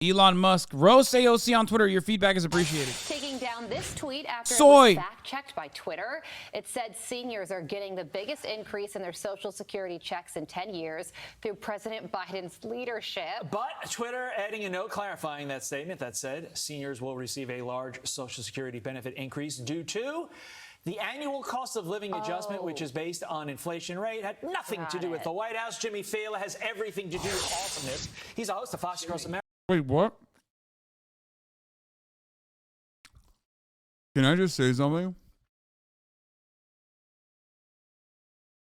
Elon Musk, roast AOC on Twitter. Your feedback is appreciated. Taking down this tweet after Soy. it was fact-checked by Twitter. It said seniors are getting the biggest increase in their Social Security checks in 10 years through President Biden's leadership. But Twitter adding a note clarifying that statement that said seniors will receive a large Social Security benefit increase due to the annual cost of living adjustment, which is based on inflation rate, had nothing to do with the White House. Jimmy Fallon has everything to do with awesomeness. He's a host of Fox Across America. Wait, what? Can I just say something?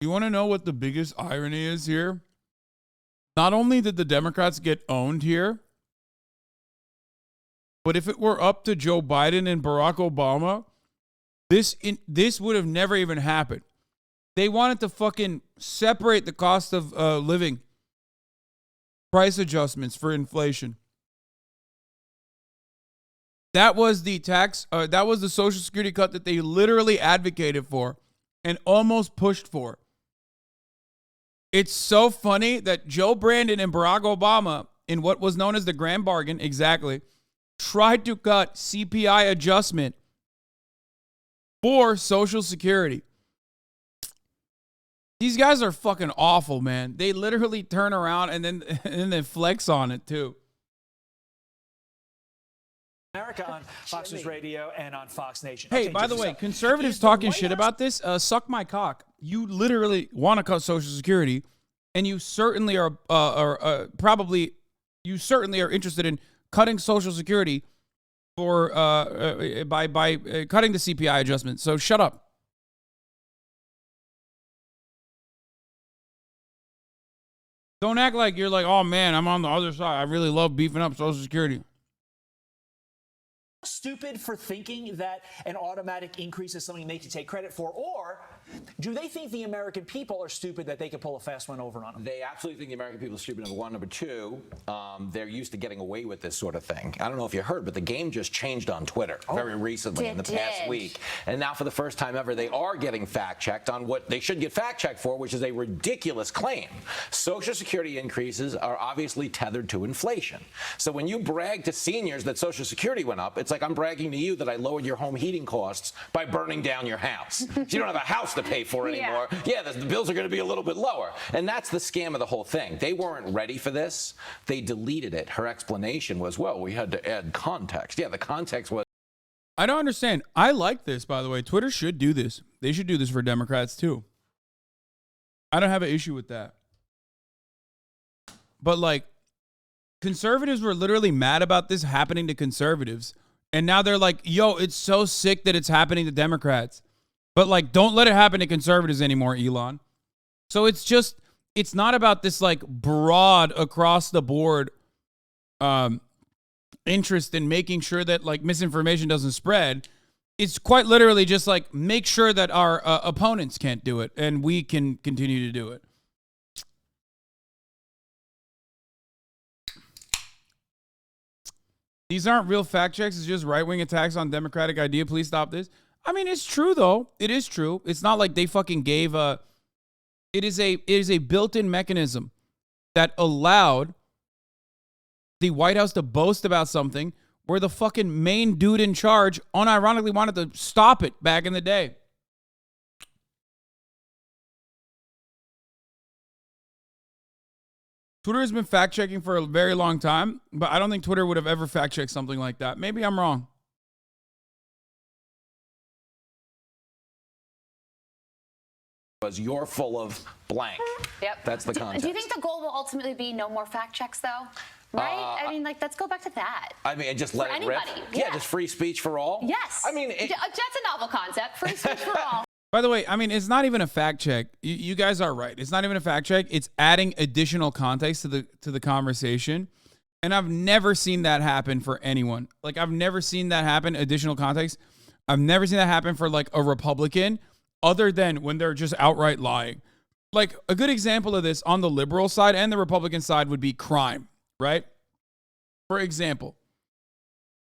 You want to know what the biggest irony is here? Not only did the Democrats get owned here, but if it were up to Joe Biden and Barack Obama, this would have never even happened. They wanted to fucking separate the cost of living, price adjustments for inflation. That was the that was the Social Security cut that they literally advocated for and almost pushed for. It's so funny that Joe Brandon and Barack Obama, in what was known as the Grand Bargain, exactly, tried to cut CPI adjustment for Social Security. These guys are fucking awful, man. They literally turn around and then flex on it too. America on Fox News Radio and on Fox Nation. Hey, Okay, by the way, so conservatives talking shit about this, suck my cock. You literally want to cut Social Security, and you certainly are interested in cutting Social Security for by cutting the CPI adjustment. So shut up. Don't act like you're like, oh man, I'm on the other side. I really love beefing up Social Security. Stupid for thinking that an automatic increase is something they can take credit for, or do they think the American people are stupid that they could pull a fast one over on them? They absolutely think the American people are stupid, number one. Number two, they're used to getting away with this sort of thing. I don't know if you heard, but the game just changed on Twitter very recently in the past week. And now for the first time ever, they are getting fact-checked on what they should get fact-checked for, which is a ridiculous claim. Social Security increases are obviously tethered to inflation. So when you brag to seniors that Social Security went up, it's like I'm bragging to you that I lowered your home heating costs by burning down your house. So you don't have a house to pay for anymore. Yeah, the bills are going to be a little bit lower. And that's the scam of the whole thing. They weren't ready for this. They deleted it. Her explanation was, well, we had to add context. Yeah, the context was. I don't understand. I like this, by the way. Twitter should do this. They should do this for Democrats, too. I don't have an issue with that. But, like, conservatives were literally mad about this happening to conservatives. And now they're like, yo, it's so sick that it's happening to Democrats. But, like, don't let it happen to conservatives anymore, Elon. So it's just, it's not about this, like, broad across the board interest in making sure that, like, misinformation doesn't spread. It's quite literally just, like, make sure that our opponents can't do it and we can continue to do it. These aren't real fact checks. It's just right-wing attacks on democratic idea. Please stop this. I mean, it's true, though. It is true. It's not like they fucking gave a... It is a built-in mechanism that allowed the White House to boast about something where the fucking main dude in charge unironically wanted to stop it back in the day. Twitter has been fact-checking for a very long time, but I don't think Twitter would have ever fact-checked something like that. Maybe I'm wrong. Was you're full of blank. Yep. That's the context. Do you think the goal will ultimately be no more fact checks, though? Right? I mean, like, let's go back to that. I mean, and just let it rip. Yeah, just free speech for all. Yes. I mean, that's a novel concept. Free speech for all. By the way, I mean, it's not even a fact check. You guys are right. It's not even a fact check. It's adding additional context to the conversation. And I've never seen that happen for anyone. Like, I've never seen that happen, additional context. I've never seen that happen for, like, a Republican, other than when they're just outright lying. Like, a good example of this on the liberal side and the Republican side would be crime, right? For example,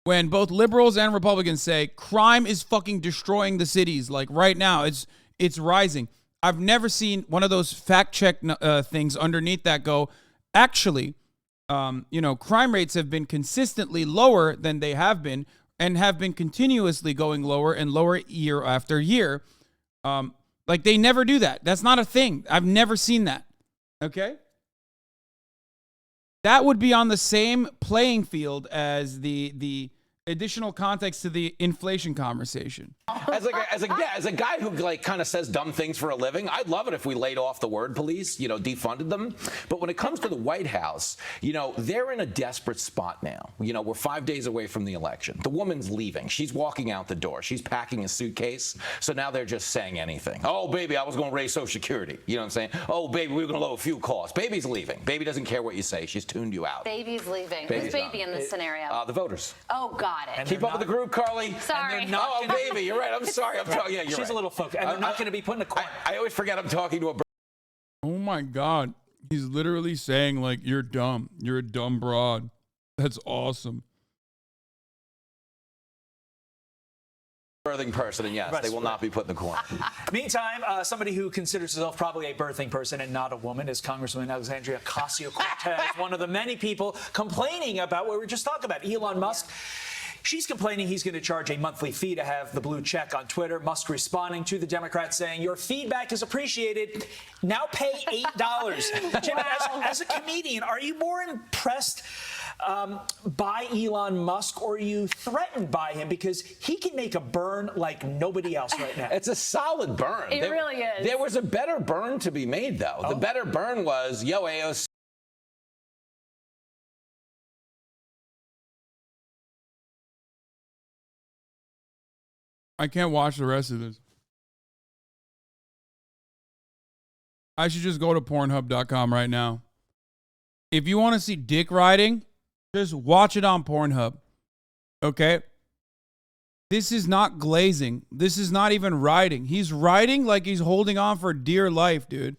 when both liberals and Republicans say crime is fucking destroying the cities, like right now, it's rising. I've never seen one of those fact check things underneath that go, actually, crime rates have been consistently lower than they have been and have been continuously going lower and lower year after year. Like they never do that. That's not a thing. I've never seen that. Okay? That would be on the same playing field as the additional context to the inflation conversation. As a guy who like kind of says dumb things for a living, I'd love it if we laid off the word police, defunded them. But when it comes to the White House, they're in a desperate spot now. We're 5 days away from the election. The woman's leaving. She's walking out the door. She's packing a suitcase. So now they're just saying anything. Oh, baby, I was going to raise Social Security. You know what I'm saying? Oh, baby, we were going to lower fuel costs. Baby's leaving. Baby doesn't care what you say. She's tuned you out. Baby's leaving. Baby's Who's baby in this scenario? The voters. Oh, got it. Keep up with the group, Carly. Sorry. Oh, baby, you're right. I'm sorry. Yeah, you're She's right. a little focused. And they're not going to be put in a corner. I always forget I'm talking to a Oh my God. He's literally saying, like, you're dumb. You're a dumb broad. That's awesome. birthing person, and yes, they will not be put in the corner. Meantime, somebody who considers herself probably a birthing person and not a woman is Congresswoman Alexandria Ocasio-Cortez, one of the many people complaining about what we were just talking about, Elon Musk. She's complaining he's going to charge a monthly fee to have the blue check on Twitter. Musk responding to the Democrats saying, your feedback is appreciated. Now pay $8. Jimmy, as a comedian, are you more impressed by Elon Musk, or are you threatened by him? Because he can make a burn like nobody else right now. It's a solid burn. It really is. There was a better burn to be made, though. The better burn was, yo, AOC. I can't watch the rest of this. I should just go to Pornhub.com right now. If you want to see dick riding, just watch it on Pornhub. Okay? This is not glazing. This is not even riding. He's riding like he's holding on for dear life, dude.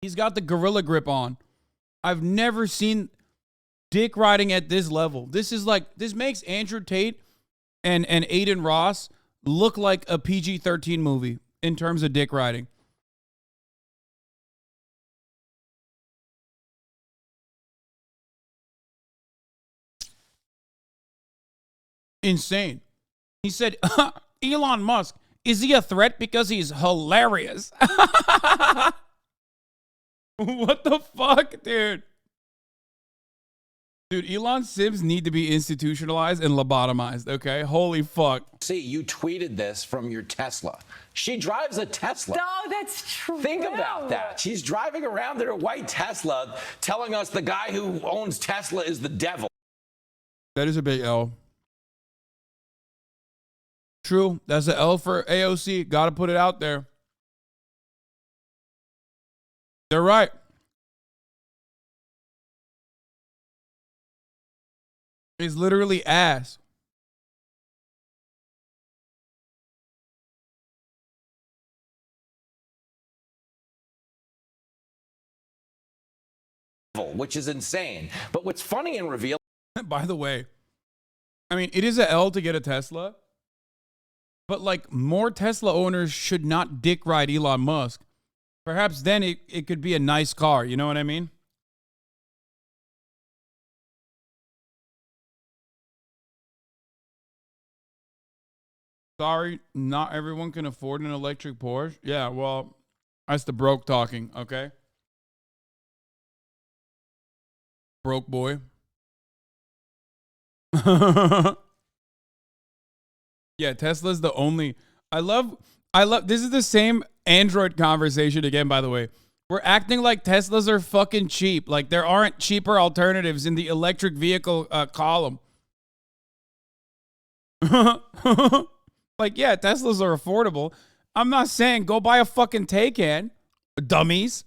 He's got the gorilla grip on. I've never seen dick riding at this level. This makes Andrew Tate and Aiden Ross look like a PG-13 movie in terms of dick riding. Insane. He said, Elon Musk, is he a threat because he's hilarious? What the fuck, dude? Dude, Elon Sims need to be institutionalized and lobotomized, okay? Holy fuck. See, you tweeted this from your Tesla. She drives a Tesla. Oh, that's true. Think about that. She's driving around in her white Tesla telling us the guy who owns Tesla is the devil. That is a big L. True. That's an L for AOC. Got to put it out there. They're right. It's literally ass. Which is insane. But what's funny and revealing. By the way, I mean, it is an L to get a Tesla, but like more Tesla owners should not dick ride Elon Musk. Perhaps then it could be a nice car. You know what I mean? Sorry, not everyone can afford an electric Porsche. Yeah, well, that's the broke talking, okay? Broke boy. Yeah, Tesla's the only. I love this is the same Android conversation again, by the way. We're acting like Teslas are fucking cheap. Like there aren't cheaper alternatives in the electric vehicle column. Like, yeah, Teslas are affordable. I'm not saying go buy a fucking Taycan, dummies.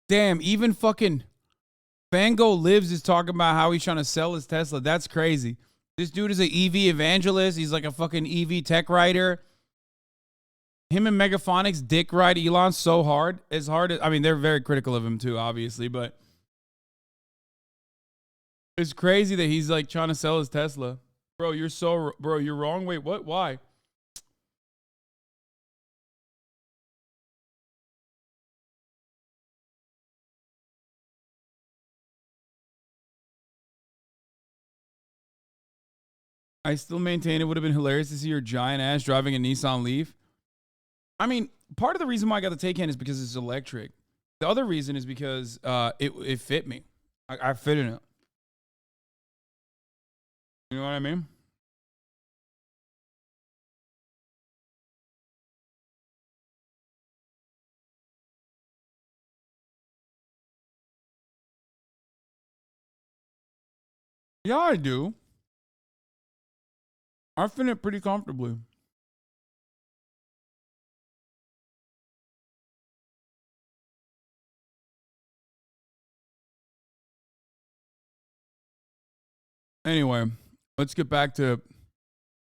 Damn, even fucking Fango Lives is talking about how he's trying to sell his Tesla. That's crazy. This dude is an EV evangelist. He's like a fucking EV tech writer. him and Megaphonics dick ride Elon so hard. As hard as, I mean, they're very critical of him too, obviously, but it's crazy that he's like trying to sell his Tesla. Bro, you're wrong. Wait, what? Why? I still maintain it would have been hilarious to see your giant ass driving a Nissan Leaf. I mean, part of the reason why I got the Taycan is because it's electric. The other reason is because it fit me. I fit in it. You know what I mean? Yeah, I do. I fit it pretty comfortably. Anyway, let's get back to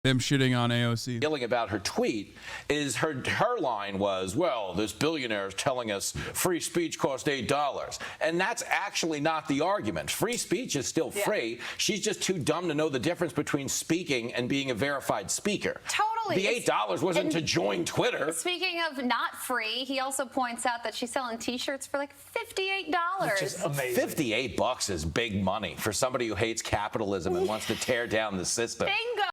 them shitting on AOC. Yelling about her tweet is her line was, well, this billionaire is telling us free speech costs $8. And that's actually not the argument. Free speech is still free. She's just too dumb to know the difference between speaking and being a verified speaker. Totally. The $8 wasn't to join Twitter. Speaking of not free, he also points out that she's selling T-shirts for like $58. Which is amazing. $58 is big money for somebody who hates capitalism and wants to tear down the system. Bingo.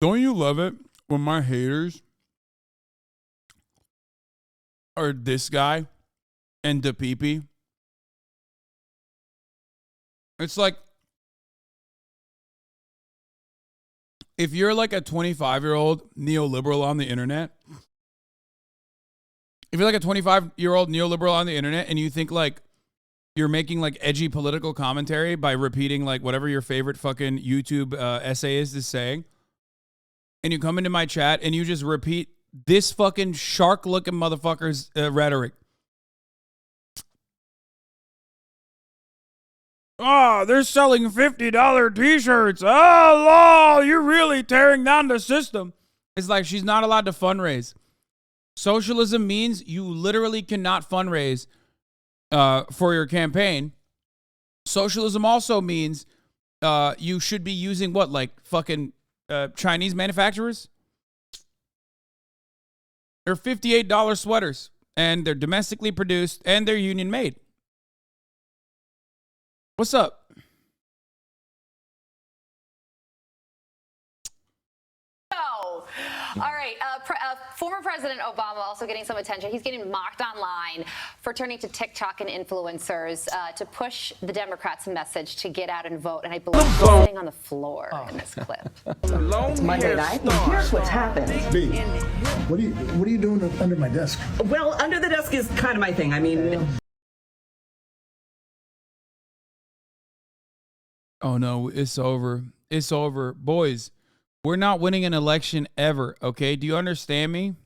Don't you love it when my haters are this guy and the peepee? It's like, if you're like a 25-year-old neoliberal on the internet, if you're like a 25-year-old neoliberal on the internet and you think like you're making like edgy political commentary by repeating like whatever your favorite fucking YouTube essayist is saying, and you come into my chat and you just repeat this fucking shark-looking motherfucker's rhetoric. Oh, they're selling $50 T-shirts. Oh, lol, you're really tearing down the system. It's like she's not allowed to fundraise. Socialism means you literally cannot fundraise for your campaign. Socialism also means you should be using what, like fucking Chinese manufacturers? They're $58 sweaters, and they're domestically produced, and they're union made. What's up? All right. Former President Obama also getting some attention. He's getting mocked online for turning to TikTok and influencers to push the Democrats' message to get out and vote. And I believe he's sitting on the floor in this clip. It's Monday night, and here's what's happened. B, what are you doing under my desk? Well, under the desk is kind of my thing. I mean... Oh, no, it's over. It's over. Boys, we're not winning an election ever, okay? Do you understand me?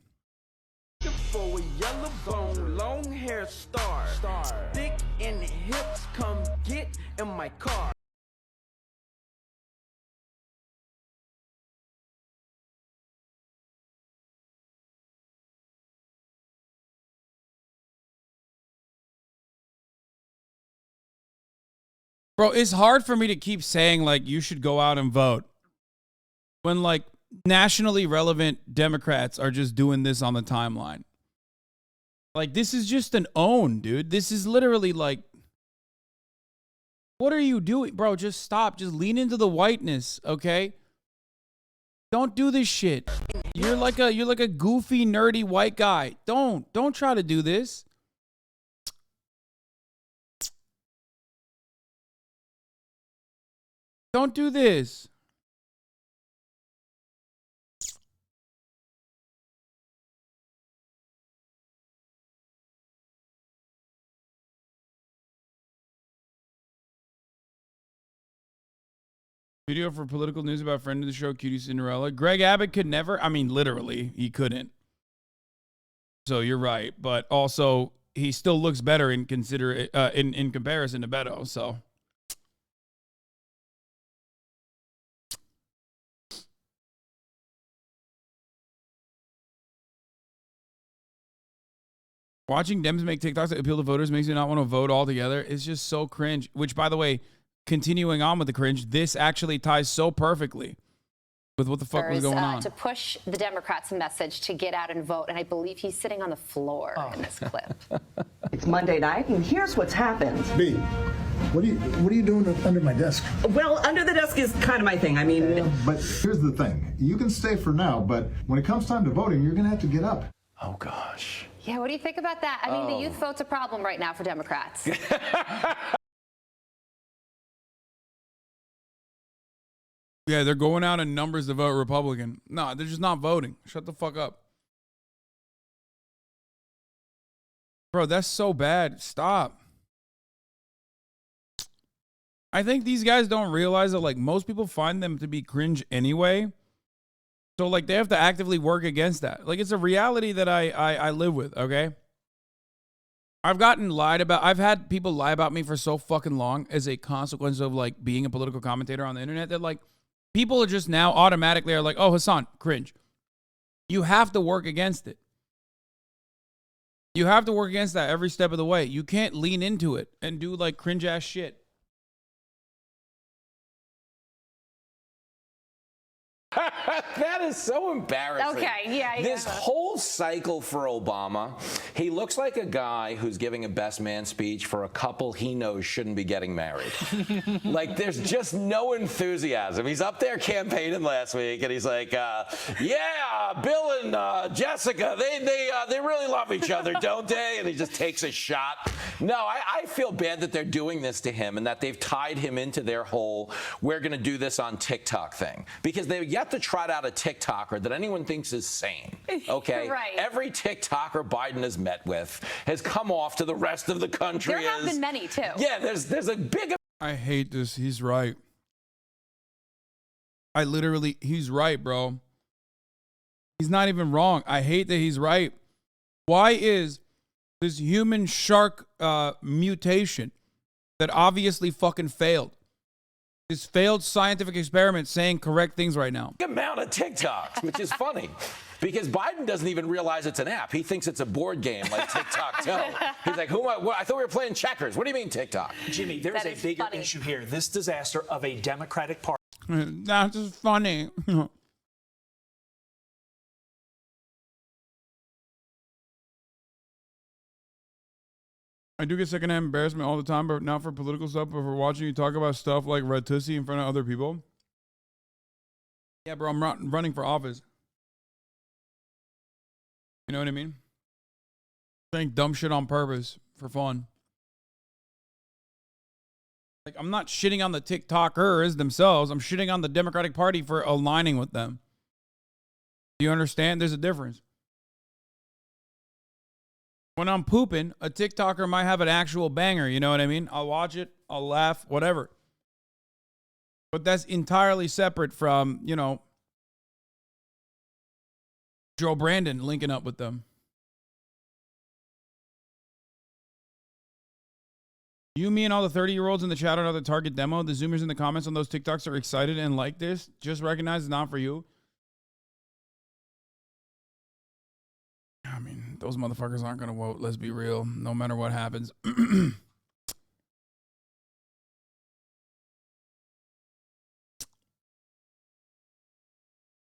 For a yellow bone, long hair star, thick in the hips, come get in my car. Bro, it's hard for me to keep saying, like, you should go out and vote when, like, nationally relevant Democrats are just doing this on the timeline. Like, this is just an own, dude. This is literally like, what are you doing? Bro, just stop. Just lean into the whiteness, okay? Don't do this shit. You're like a goofy, nerdy white guy. Don't try to do this. Don't do this. Video for political news about friend of the show, Cutie Cinderella. Greg Abbott could never, I mean, literally, he couldn't. So you're right. But also, he still looks better in comparison to Beto, so. Watching Dems make TikToks that appeal to voters makes you not want to vote altogether. It's just so cringe. Which, by the way, continuing on with the cringe, this actually ties so perfectly with what the fuck was going on. To push the Democrats' message to get out and vote, and I believe he's sitting on the floor in this clip. It's Monday night, and here's what's happened. B, what are you doing under my desk? Well, under the desk is kind of my thing. I mean, but here's the thing. You can stay for now, but when it comes time to voting, you're going to have to get up. Oh, gosh. Yeah, what do you think about that? I mean, the youth vote's a problem right now for Democrats. Yeah, they're going out in numbers to vote Republican. No, they're just not voting. Shut the fuck up. Bro, that's so bad. Stop. I think these guys don't realize that, like, most people find them to be cringe anyway. So, like, they have to actively work against that. Like, it's a reality that I live with, okay? I've gotten lied about. I've had people lie about me for so fucking long as a consequence of, like, being a political commentator on the internet that, like, people are just now automatically are like, oh, Hasan, cringe. You have to work against it. You have to work against that every step of the way. You can't lean into it and do, like, cringe-ass shit. That is so embarrassing. Okay, yeah. This whole cycle for Obama, he looks like a guy who's giving a best man speech for a couple he knows shouldn't be getting married. Like, there's just no enthusiasm. He's up there campaigning last week, and he's like, yeah, Bill and Jessica, they really love each other, don't they? And he just takes a shot. No, I feel bad that they're doing this to him and that they've tied him into their whole, we're going to do this on TikTok thing. Because they've yet to trot out a TikToker that anyone thinks is sane, okay? Right. Every TikToker Biden has met with has come off to the rest of the country There have been many, too. Yeah, there's a big... I hate this. He's right. He's right, bro. He's not even wrong. I hate that he's right. Why is this human shark mutation that obviously fucking failed? This failed scientific experiment saying correct things right now. Amount of TikToks, which is funny because Biden doesn't even realize it's an app. He thinks it's a board game like TikTok-toe. He's like, I thought we were playing checkers. What do you mean TikTok? Jimmy, there's a bigger issue here. This disaster of a Democratic Party. That's just funny. I do get secondhand embarrassment all the time, but not for political stuff, but for watching you talk about stuff like Red Tussie in front of other people. Yeah, bro, I'm running for office. You know what I mean? Saying dumb shit on purpose for fun. Like, I'm not shitting on the TikTokers themselves. I'm shitting on the Democratic Party for aligning with them. Do you understand? There's a difference. When I'm pooping, a TikToker might have an actual banger, you know what I mean? I'll watch it, I'll laugh, whatever. But that's entirely separate from, you know, Joe Brandon linking up with them. You, me, and all the 30-year-olds in the chat on the Target demo, the Zoomers in the comments on those TikToks are excited and like this. Just recognize it's not for you. I mean, those motherfuckers aren't going to vote. Let's be real. No matter what happens.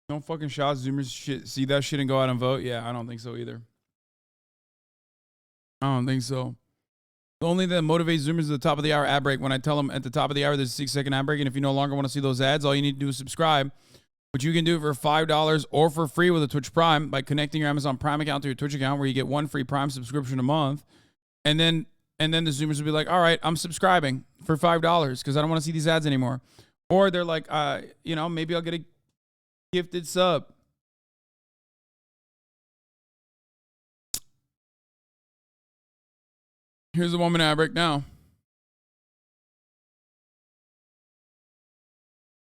No fucking shots. Zoomers shit. See that shit and go out and vote? Yeah, I don't think so either. I don't think so. The only thing that motivates Zoomers is the top of the hour ad break. When I tell them at the top of the hour there's a 6-second ad break, and if you no longer want to see those ads, all you need to do is subscribe. But you can do it for $5 or for free with a Twitch Prime by connecting your Amazon Prime account to your Twitch account, where you get one free Prime subscription a month. And then the Zoomers will be like, all right, I'm subscribing for $5 because I don't want to see these ads anymore. Or they're like, you know, maybe I'll get a gifted sub. Here's the 1 minute ad break now.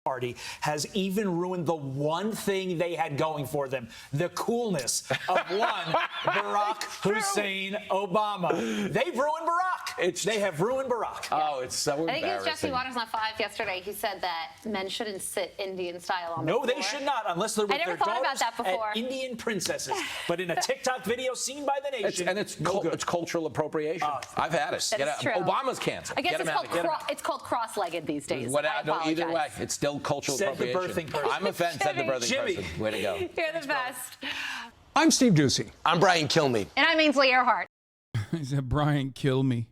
Party has even ruined the one thing they had going for them, the coolness of one Barack Hussein Obama. They've ruined Barack. They have ruined Barack. Oh, it's so embarrassing. I think it was Jesse Waters on 5 yesterday. He said that men shouldn't sit Indian style on the floor. No, they should not, unless they're with their daughters and Indian princesses. But in a TikTok video seen by the nation, it's cultural appropriation. I've had it. That is true. Obama's canceled. I guess it's called cross-legged these days. Either way, it's still cultural appropriation. The birthing person. I'm offended. Said the birthing person. Way to go. You're the best. I'm Steve Doocy. I'm Brian Kilmeade. And I'm Ainsley Earhart. He said, Brian, kill me.